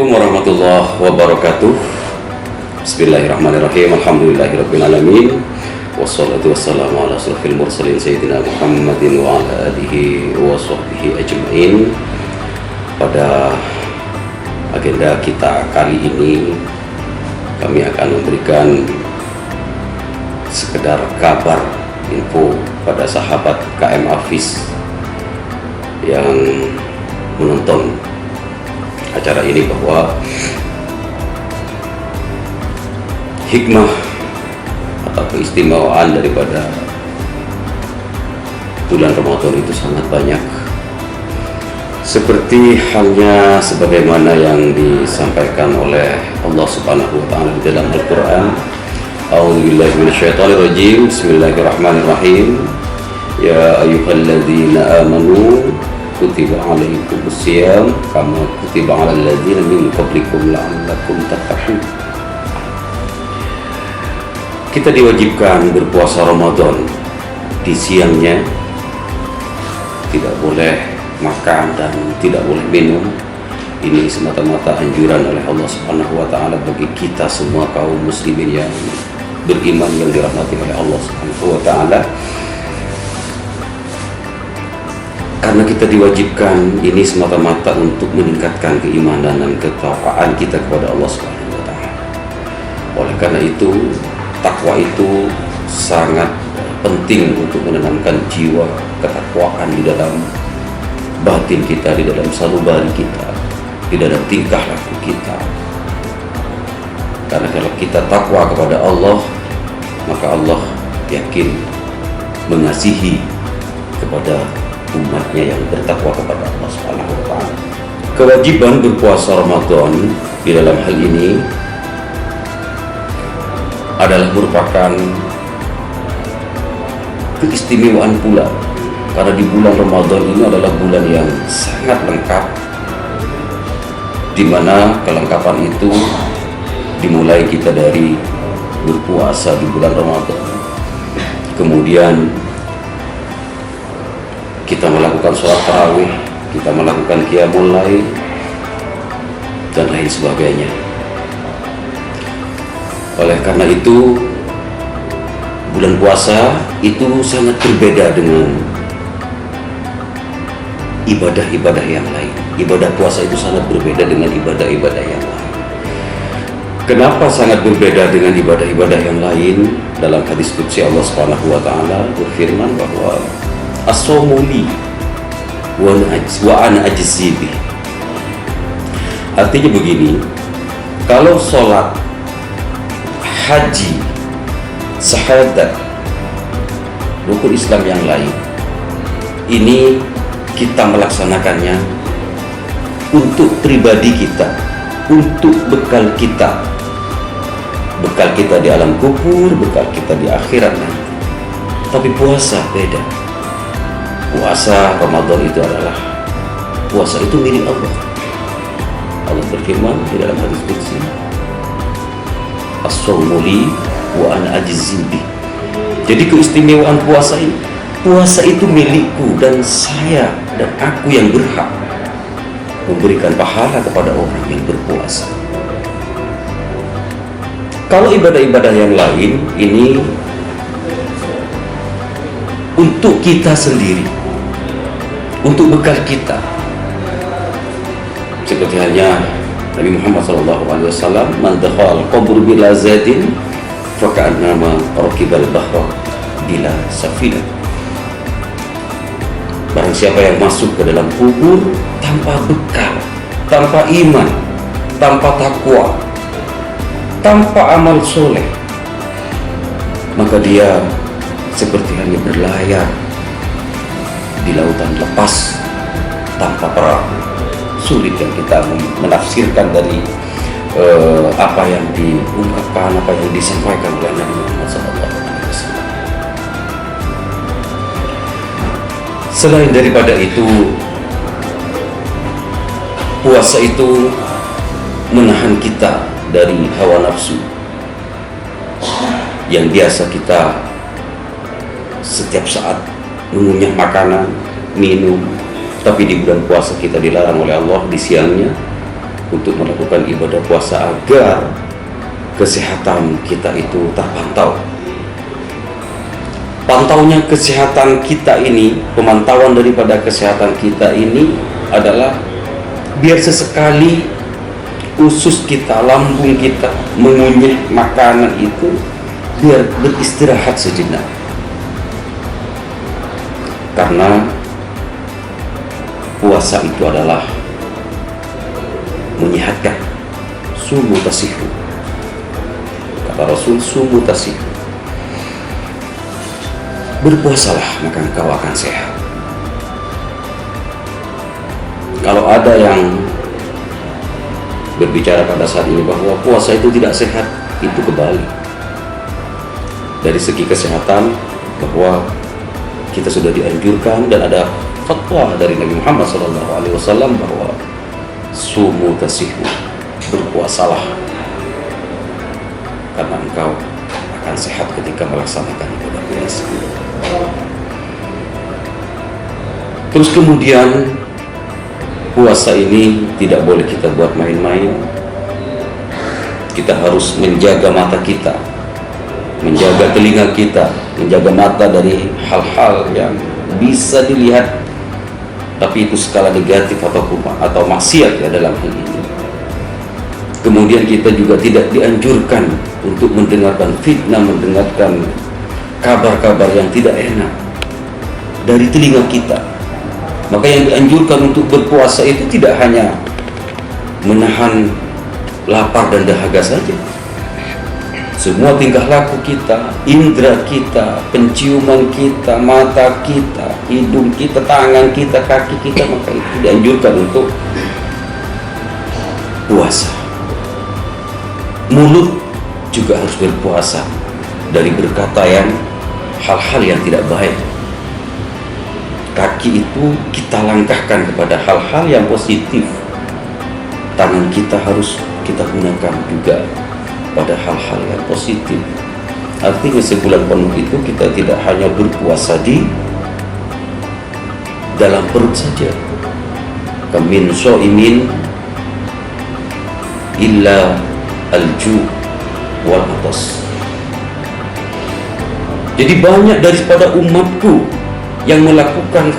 Assalamualaikum warahmatullahi wabarakatuh. Bismillahirrahmanirrahim. Alhamdulillahirabbil alamin. Wassalatu wassalamu ala asrofil mursalin sayyidina Muhammadin wa ala alihi wa sahbihi ajma'in. Pada agenda kita kali ini, kami akan memberikan sekedar kabar info pada sahabat KM Hafiz yang menonton acara ini bahwa hikmah atau keistimewaan daripada bulan Ramadan itu sangat banyak, seperti halnya sebagaimana yang disampaikan oleh Allah Subhanahu wa taala di dalam Al-Qur'an. A'udzubillahi minasyaitonirrajim. Bismillahirrahmanirrahim. Ya ayyuhalladzina amanu kutiba alaikumusiyam kama kutiba alal ladzina min qablikum la'allakum tattaqun. Kita diwajibkan berpuasa Ramadan. Di siangnya tidak boleh makan dan tidak boleh minum. Ini semata-mata anjuran oleh Allah Subhanahu wa taala bagi kita semua kaum muslimin yang beriman yang dirahmati oleh Allah Subhanahu wa taala. Karena kita diwajibkan ini semata-mata untuk meningkatkan keimanan dan ketakwaan kita kepada Allah Subhanahu wa taala. Oleh karena itu, takwa itu sangat penting untuk menanamkan jiwa ketakwaan di dalam batin kita, di dalam sanubari kita, di dalam tingkah laku kita. Karena kalau kita takwa kepada Allah, maka Allah yakin mengasihi kepada umatnya yang bertakwa kepada Allah Subhanahu wa taala. Kewajiban berpuasa Ramadan di dalam hal ini adalah merupakan keistimewaan pula, karena di bulan Ramadan ini adalah bulan yang sangat lengkap, di mana kelengkapan itu dimulai kita dari berpuasa di bulan Ramadan, kemudian kita melakukan sholat tarawih, kita melakukan qiyamul lail dan lain sebagainya. Oleh karena itu, bulan puasa itu sangat berbeda dengan ibadah-ibadah yang lain. Ibadah puasa itu sangat berbeda dengan ibadah-ibadah yang lain. Kenapa sangat berbeda dengan ibadah-ibadah yang lain? Dalam hadis qudsi Allah Subhanahu wa taala berfirman bahwa as-shawmu li wa ana ajzi bih. Artinya begini, kalau sholat, haji, syahadat, rukun Islam yang lain, ini kita melaksanakannya untuk pribadi kita, untuk bekal kita di alam kubur, bekal kita di akhirat nanti. Tapi puasa beda. Puasa Ramadan itu adalah, puasa itu milik Allah. Allah berfirman di dalam hadis qudsi, as-shawmu li wa ana ajzi bih. Jadi keistimewaan puasa ini, puasa itu milikku dan saya dan aku yang berhak memberikan pahala kepada orang yang berpuasa. Kalau ibadah-ibadah yang lain ini untuk kita sendiri, untuk bekal kita, seperti halnya Nabi Muhammad SAW, man dakhal qabr bila zatin faka'annama raqibal bahra bila safina. Barang siapa yang masuk ke dalam kubur tanpa bekal, tanpa iman, tanpa takwa, tanpa amal soleh, maka dia seperti hanya berlayar di lautan lepas tanpa perahu. Sulit yang kita menafsirkan dari apa yang diungkapkan, apa yang disampaikan oleh Nabi Muhammad SAW. Selain daripada itu, puasa itu menahan kita dari hawa nafsu yang biasa kita setiap saat mengunyah makanan, minum. Tapi di bulan puasa kita dilarang oleh Allah di siangnya untuk melakukan ibadah puasa agar kesehatan kita itu terpantau. Pantaunya kesehatan kita ini, pemantauan daripada kesehatan kita ini adalah biar sesekali usus kita, lambung kita mengunyah makanan itu biar beristirahat sejenak. Karena puasa itu adalah menyehatkan. Sumu tasihu. Kata Rasul, sumu tasihu. Berpuasalah maka engkau akan sehat. Kalau ada yang berbicara pada saat ini bahwa puasa itu tidak sehat, itu kebalik. Dari segi kesehatan, bahwa kita sudah dianjurkan dan ada fatwa dari Nabi Muhammad SAW bahwa sumu tasihu, berpuasalah karena engkau akan sehat ketika melaksanakan ibadah puasa. Terus kemudian puasa ini tidak boleh kita buat main-main. Kita harus menjaga mata kita, menjaga telinga kita, menjaga mata dari hal-hal yang bisa dilihat tapi itu skala negatif atau maksiat ya dalam hal ini. Kemudian kita juga tidak dianjurkan untuk mendengarkan fitnah, mendengarkan kabar-kabar yang tidak enak dari telinga kita. Maka yang dianjurkan untuk berpuasa itu tidak hanya menahan lapar dan dahaga saja. Semua tingkah laku kita, indera kita, penciuman kita, mata kita, hidung kita, tangan kita, kaki kita, maka itu dianjurkan untuk puasa. Mulut juga harus berpuasa dari berkata yang hal-hal yang tidak baik. Kaki itu kita langkahkan kepada hal-hal yang positif. Tangan kita harus kita gunakan juga pada hal-hal yang positif. Artinya sebulan penuh itu kita tidak hanya berpuasa di dalam perut saja. Kamin so'imin illa al-ju' wal atas. Jadi banyak daripada umatku yang melakukan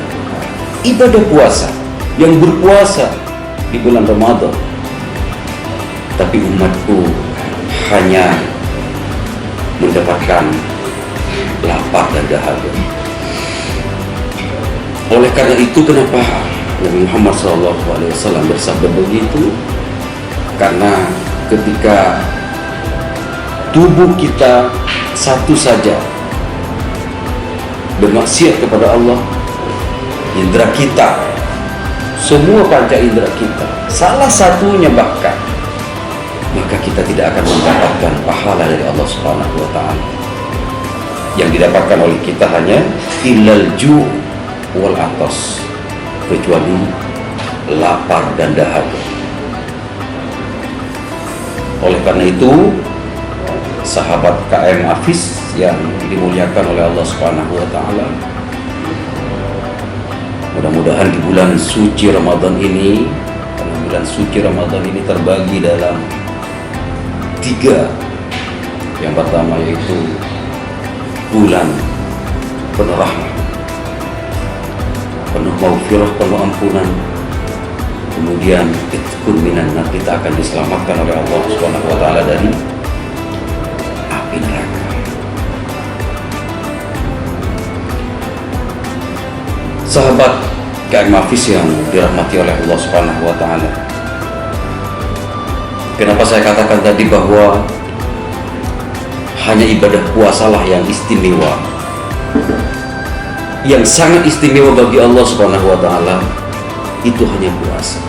ibadah puasa, yang berpuasa di bulan Ramadan, tapi umatku hanya mendapatkan lapar dan dahaga. Oleh karena itu kenapa Nabi Muhammad SAW bersabda begitu? Karena ketika tubuh kita satu saja bermaksiat kepada Allah, indera kita, semua panca indera kita, salah satunya bahkan, maka kita tidak akan mendapatkan pahala dari Allah Subhanahu wa Ta'ala. Yang didapatkan oleh kita hanya illal ju' wal atas, kecuali lapar dan dahaga. Oleh karena itu, sahabat KM Hafiz yang dimuliakan oleh Allah Subhanahu wa Ta'ala, mudah-mudahan di bulan suci Ramadan ini, karena bulan suci Ramadan ini terbagi dalam 3. Yang pertama yaitu bulan penuh rahmat, penuh maghfirah, penuh ampunan. Kemudian itqun minan nar, kita akan diselamatkan oleh Allah Subhanahu wa Ta'ala dari api neraka. Sahabat KM Hafiz yang dirahmati oleh Allah Subhanahu wa Ta'ala, kenapa saya katakan tadi bahwa hanya ibadah puasalah yang istimewa, yang sangat istimewa bagi Allah Subhanahu wa Ta'ala, itu hanya puasa.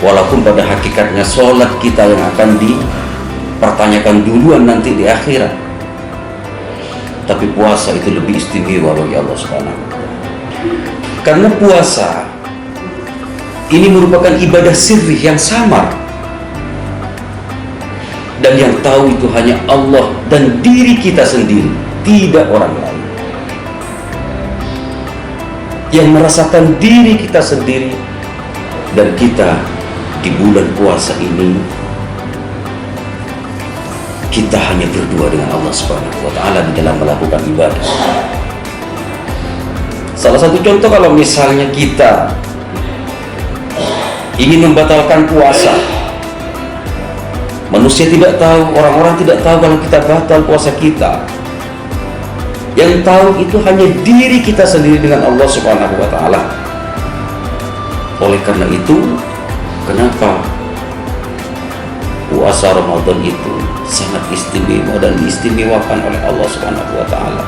Walaupun pada hakikatnya sholat kita yang akan dipertanyakan duluan nanti di akhirat, tapi puasa itu lebih istimewa bagi Allah Subhanahu wa Ta'ala. Karena puasa ini merupakan ibadah sirri yang samar, dan yang tahu itu hanya Allah dan diri kita sendiri, tidak orang lain. Yang merasakan diri kita sendiri, dan kita di bulan puasa ini kita hanya berdua dengan Allah Subhanahu wa taala di dalam melakukan ibadah. Salah satu contoh, kalau misalnya kita ingin membatalkan puasa, manusia tidak tahu, orang-orang tidak tahu kalau kita batal puasa kita. Yang tahu itu hanya diri kita sendiri dengan Allah Subhanahu wa taala. Oleh karena itu, kenapa puasa Ramadan itu sangat istimewa dan diistimewakan oleh Allah Subhanahu wa taala?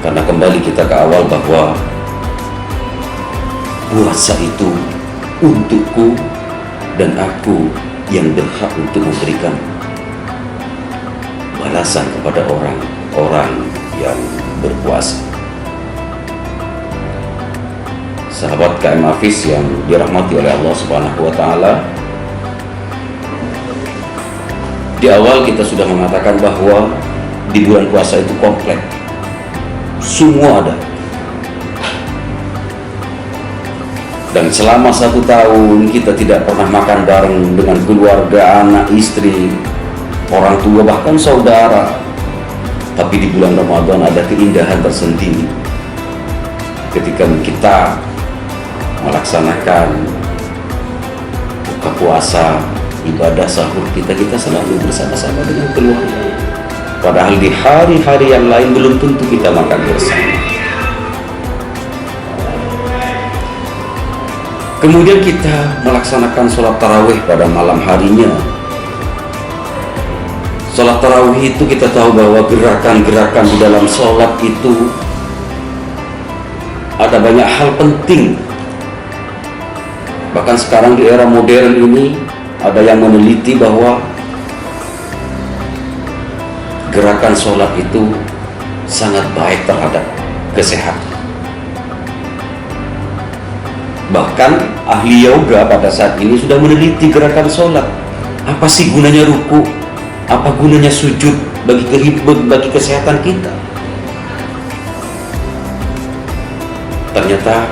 Karena kembali kita ke awal bahwa puasa itu untukku dan aku yang berhak untuk memberikan balasan kepada orang-orang yang berpuasa. Sahabat KM Hafiz yang dirahmati oleh Allah Subhanahu wa taala, di awal kita sudah mengatakan bahwa di bulan puasa itu komplek, semua ada. Dan selama 1 tahun kita tidak pernah makan bareng dengan keluarga, anak, istri, orang tua, bahkan saudara. Tapi di bulan Ramadan ada keindahan tersendiri ketika kita melaksanakan buka puasa, ibadah sahur kita selalu bersama-sama dengan keluarga. Padahal di hari-hari yang lain belum tentu kita makan bersama. Kemudian kita melaksanakan sholat tarawih pada malam harinya. Sholat tarawih itu kita tahu bahwa gerakan-gerakan di dalam sholat itu ada banyak hal penting. Bahkan sekarang di era modern ini ada yang meneliti bahwa gerakan sholat itu sangat baik terhadap kesehatan. Bahkan ahli yoga pada saat ini sudah meneliti gerakan sholat. Apa sih gunanya ruku? Apa gunanya sujud bagi kesehatan kita? Ternyata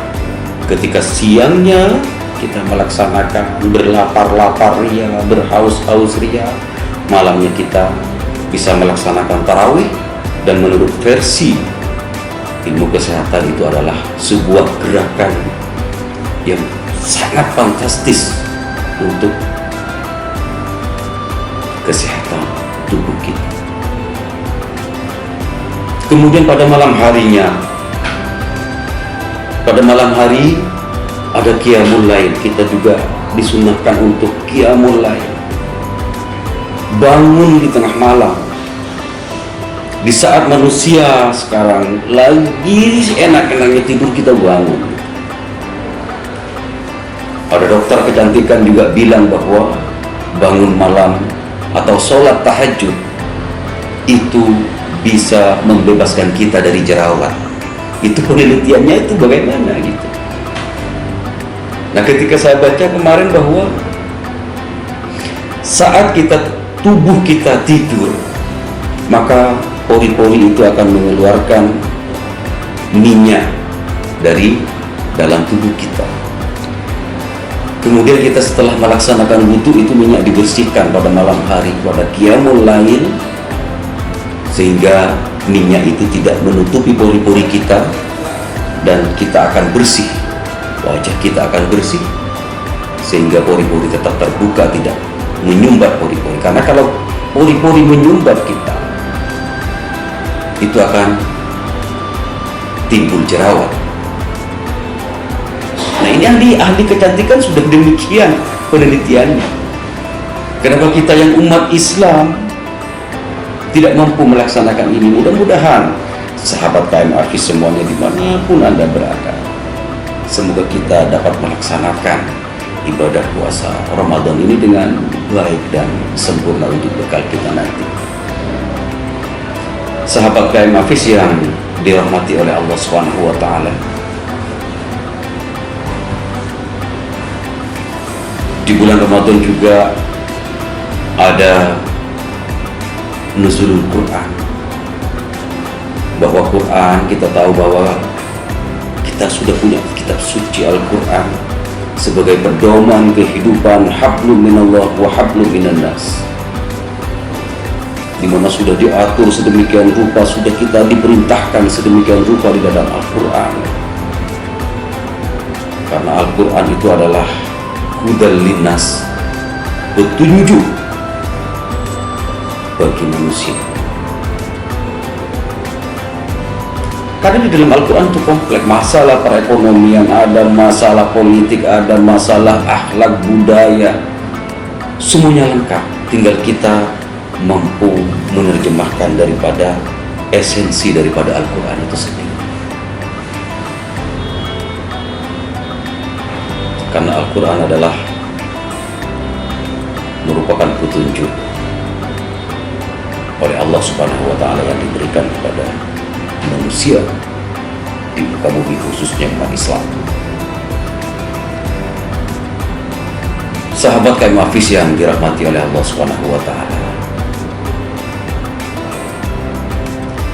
ketika siangnya kita melaksanakan berlapar-lapar ria, berhaus-haus ria, malamnya kita bisa melaksanakan tarawih. Dan menurut versi ilmu kesehatan itu adalah sebuah gerakan yang sangat fantastis untuk kesehatan tubuh kita. Kemudian pada malam harinya, pada malam hari ada qiyamul lail. Kita juga disunahkan untuk qiyamul lail, bangun di tengah malam. Di saat manusia sekarang lagi enak-enaknya tidur, kita bangun. Ada dokter kecantikan juga bilang bahwa bangun malam atau sholat tahajud itu bisa membebaskan kita dari jerawat. Itu penelitiannya itu bagaimana gitu. Nah, ketika saya baca kemarin bahwa saat tubuh kita tidur, maka pori-pori itu akan mengeluarkan minyak dari dalam tubuh kita. Kemudian kita setelah melaksanakan wudu, itu minyak dibersihkan pada malam hari, pada qiyamul lail, sehingga minyak itu tidak menutupi pori-pori kita dan kita akan bersih. Wajah kita akan bersih sehingga pori-pori tetap terbuka, tidak menyumbat pori-pori. Karena kalau pori-pori menyumbat kita, itu akan timbul jerawat. Nah, ini ahli kecantikan sudah demikian penelitiannya. Kenapa kita yang umat Islam tidak mampu melaksanakan ini? Mudah-mudahan sahabat KM Hafiz semuanya dimanapun Anda berada, semoga kita dapat melaksanakan ibadah puasa Ramadan ini dengan baik dan sempurna untuk bekal kita nanti. Sahabat KM Hafiz yang dirahmati oleh Allah Subhanahu wa taala, di bulan Ramadan juga ada nuzulul Quran. Bahwa Quran, kita tahu bahwa kita sudah punya kitab suci Al-Quran sebagai pedoman kehidupan, hablum minallah wa hablum minan nas, di mana sudah diatur sedemikian rupa, sudah kita diperintahkan sedemikian rupa di dalam Al-Quran. Karena Al-Quran itu adalah hudal linnas, petunjuk bagi manusia. Karena di dalam Al-Quran itu kompleks, masalah perekonomian ada, masalah politik ada, masalah akhlak budaya, semuanya lengkap. Tinggal kita mampu menerjemahkan daripada esensi daripada Al-Quran itu sendiri. Karena Al-Quran adalah merupakan petunjuk oleh Allah Subhanahu wa Ta'ala yang diberikan kepada manusia di muka bumi, khususnya umat Islam. Sahabat kami Hafiz yang dirahmati oleh Allah Subhanahu wa Ta'ala,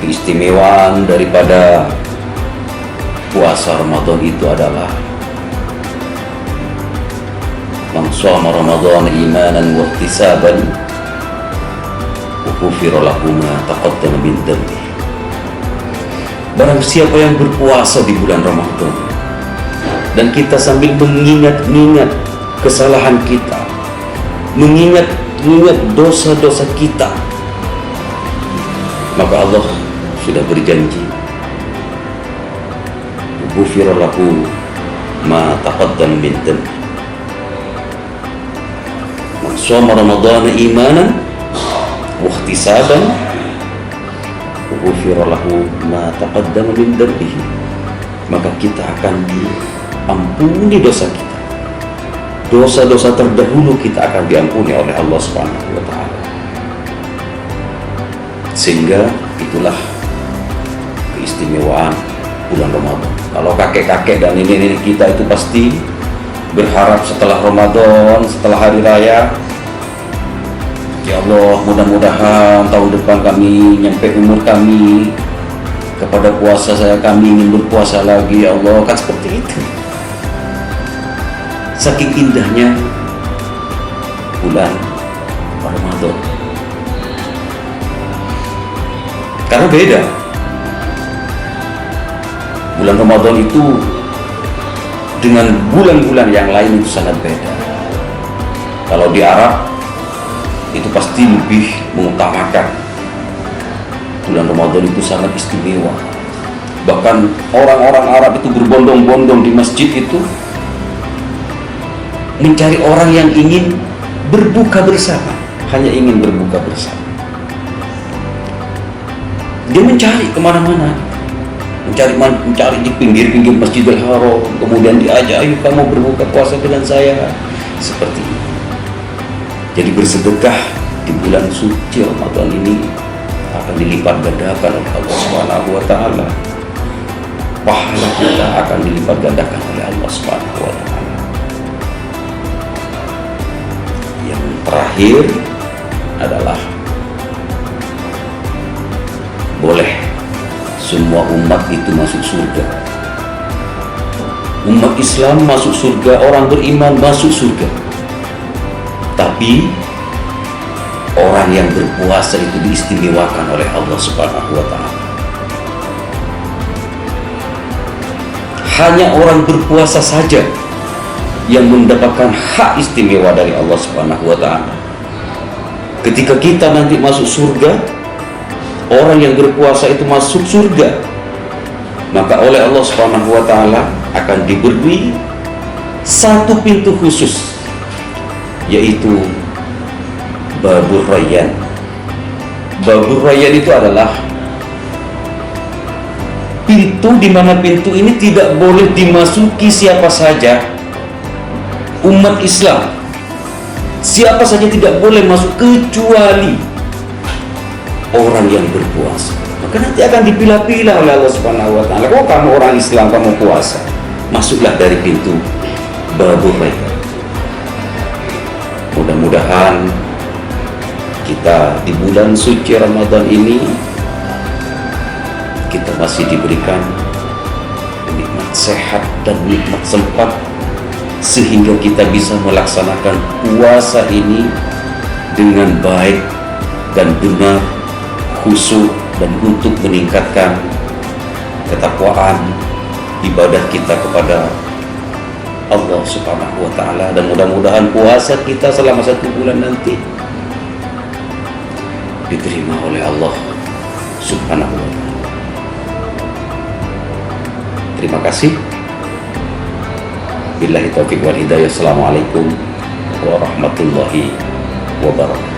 keistimewaan daripada puasa Ramadan itu adalah man shoma Ramadan imanan wa ihtisaban ghufira lahu ma taqaddama min dhanbi. Barang siapa yang berpuasa di bulan Ramadan dan kita sambil mengingat-ingat kesalahan kita, mengingat dosa-dosa kita, maka Allah sudah berjanji ghufira lahu ma taqaddama min dhanbi. Man shoma Ramadan imanan wa ihtisaban ghufira lahu ma taqaddama min dhanbihi, maka kita akan diampuni dosa kita. Dosa-dosa terdahulu kita akan diampuni oleh Allah Subhanahu wa Ta'ala. Sehingga itulah keistimewaan bulan Ramadan. Kalau kakek-kakek dan nenek-nenek kita itu pasti berharap setelah Ramadan, setelah hari raya, ya Allah, mudah-mudahan tahun depan kami nyampe umur kami, kepada puasa kami ingin berpuasa lagi, ya Allah. Kan seperti itu. Saking indahnya bulan Ramadan. Karena beda. Bulan Ramadan itu dengan bulan-bulan yang lain itu sangat beda. Kalau di Arab itu pasti lebih mengutamakan bulan Ramadan, itu sangat istimewa. Bahkan orang-orang Arab itu berbondong-bondong di masjid itu mencari orang yang ingin berbuka bersama, hanya ingin berbuka bersama. Dia mencari kemana-mana, mencari di pinggir-pinggir Masjidil Haram, kemudian diajak, ayo kamu berbuka puasa dengan saya, seperti itu. Jadi bersedekah di bulan suci Ramadan ini akan dilipat gandakan oleh Allah Subhanahu wa Ta'ala. Pahala kita akan dilipat gandakan oleh Allah Subhanahu wa Ta'ala. Yang terakhir adalah boleh semua umat itu masuk surga. Umat Islam masuk surga, orang beriman masuk surga. Tapi orang yang berpuasa itu diistimewakan oleh Allah Subhanahu wa Ta'ala. Hanya orang berpuasa saja yang mendapatkan hak istimewa dari Allah Subhanahu wa Ta'ala. Ketika kita nanti masuk surga, orang yang berpuasa itu masuk surga, maka oleh Allah Subhanahu wa Ta'ala akan diberi satu pintu khusus, yaitu Babur Rayyan. Babur Rayyan itu adalah pintu di mana pintu ini tidak boleh dimasuki siapa saja. Umat Islam, siapa saja tidak boleh masuk kecuali orang yang berpuasa. Maka nanti akan dipilah-pilah oleh Allah Subhanahu wa Ta'ala. Kalau kamu orang Islam, kamu puasa, masuklah dari pintu Babur Rayyan. Mudah-mudahan kita di bulan suci Ramadan ini kita masih diberikan nikmat sehat dan nikmat sempat sehingga kita bisa melaksanakan puasa ini dengan baik dan benar, khusyuk, dan untuk meningkatkan ketakwaan ibadah kita kepada Allah Subhanahu wa Ta'ala. Dan mudah-mudahan puasa kita selama 1 bulan nanti diterima oleh Allah Subhanahu wa Ta'ala. Terima kasih. Billahi taufiq wal hidayah. Assalamualaikum warahmatullahi wabarakatuh.